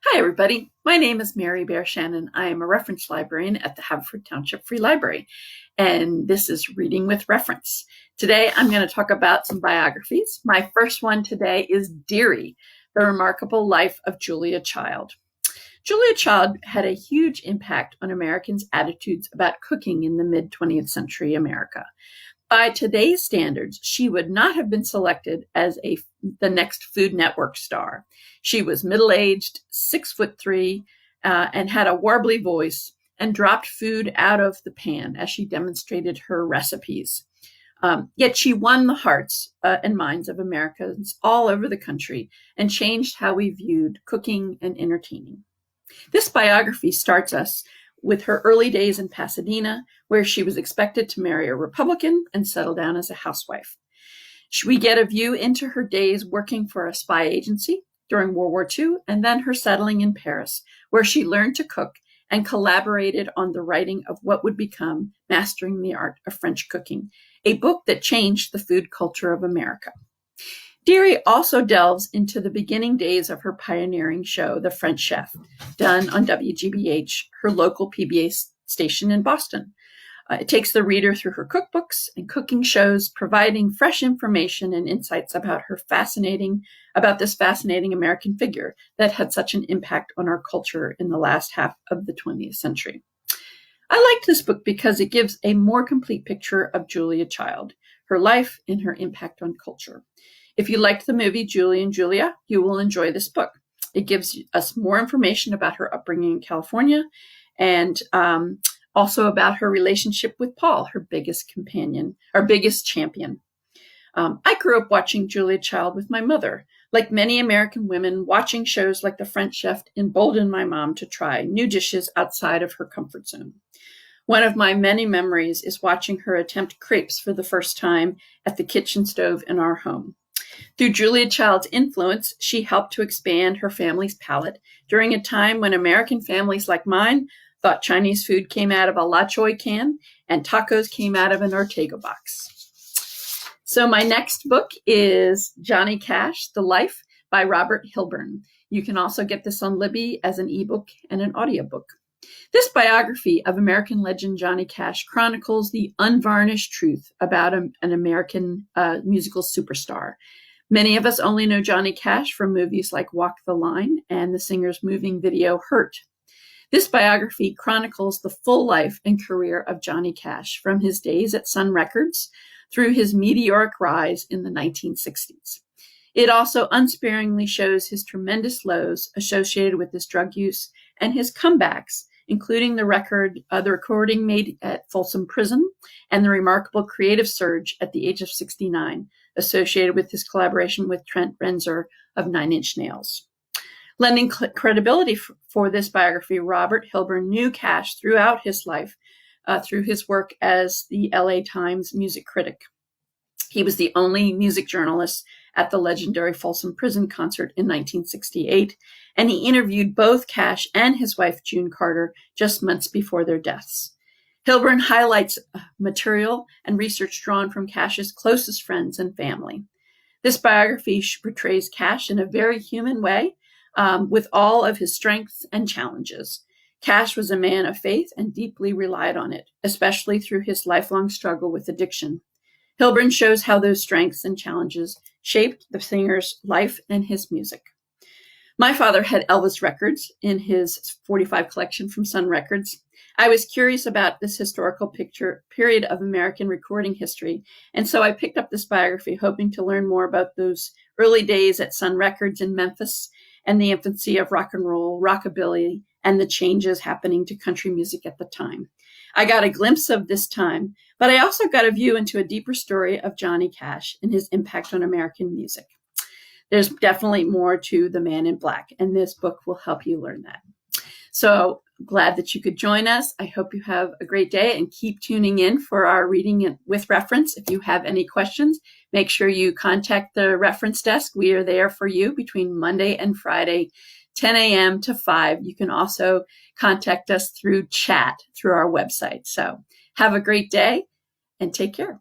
Hi, everybody. My name is Mary Bear Shannon. I am a reference librarian at the Haverford Township Free Library, and this is Reading with Reference. Today, I'm going to talk about some biographies. My first one today is Dearie, The Remarkable Life of Julia Child. Julia Child had a huge impact on Americans' attitudes about cooking in the mid-20th century America. By today's standards, she would not have been selected as the next Food Network star. She was middle-aged, 6'3", and had a warbly voice and dropped food out of the pan as she demonstrated her recipes. Yet she won the hearts and minds of Americans all over the country and changed how we viewed cooking and entertaining. This biography starts us with her early days in Pasadena, where she was expected to marry a Republican and settle down as a housewife. We get a view into her days working for a spy agency during World War II, and then her settling in Paris, where she learned to cook and collaborated on the writing of what would become Mastering the Art of French Cooking, a book that changed the food culture of America. Dearie also delves into the beginning days of her pioneering show, The French Chef, done on WGBH, her local PBS station in Boston. It takes the reader through her cookbooks and cooking shows, providing fresh information and insights about this fascinating American figure that had such an impact on our culture in the last half of the 20th century. I liked this book because it gives a more complete picture of Julia Child, her life, and her impact on culture. If you liked the movie Julie and Julia, you will enjoy this book. It gives us more information about her upbringing in California and also about her relationship with Paul, her biggest champion. I grew up watching Julia Child with my mother. Like many American women, watching shows like The French Chef emboldened my mom to try new dishes outside of her comfort zone. One of my many memories is watching her attempt crepes for the first time at the kitchen stove in our home. Through Julia Child's influence, she helped to expand her family's palate during a time when American families like mine thought Chinese food came out of a La Choy can and tacos came out of an Ortega box. So my next book is Johnny Cash, The Life by Robert Hilburn. You can also get this on Libby as an ebook and an audiobook. This biography of American legend Johnny Cash chronicles the unvarnished truth about an American musical superstar. Many of us only know Johnny Cash from movies like Walk the Line and the singer's moving video Hurt. This biography chronicles the full life and career of Johnny Cash from his days at Sun Records through his meteoric rise in the 1960s. It also unsparingly shows his tremendous lows associated with his drug use and his comebacks, including the recording made at Folsom Prison and the remarkable creative surge at the age of 69 associated with his collaboration with Trent Reznor of Nine Inch Nails. Lending credibility for this biography, Robert Hilburn knew Cash throughout his life through his work as the LA Times music critic. He was the only music journalist at the legendary Folsom Prison concert in 1968, and he interviewed both Cash and his wife, June Carter, just months before their deaths. Hilburn highlights material and research drawn from Cash's closest friends and family. This biography portrays Cash in a very human way, with all of his strengths and challenges. Cash was a man of faith and deeply relied on it, especially through his lifelong struggle with addiction. Hilburn shows how those strengths and challenges shaped the singer's life and his music. My father had Elvis records in his 45 collection from Sun Records. I was curious about this historical period of American recording history, and so I picked up this biography hoping to learn more about those early days at Sun Records in Memphis and the infancy of rock and roll, rockabilly, and the changes happening to country music at the time. I got a glimpse of this time, but I also got a view into a deeper story of Johnny Cash and his impact on American music. There's definitely more to The Man in Black, and this book will help you learn that. So glad that you could join us. I hope you have a great day and keep tuning in for our Reading with Reference. If you have any questions, make sure you contact the reference desk. We are there for you between Monday and Friday, 10 a.m. to 5. You can also contact us through chat through our website. So have a great day and take care.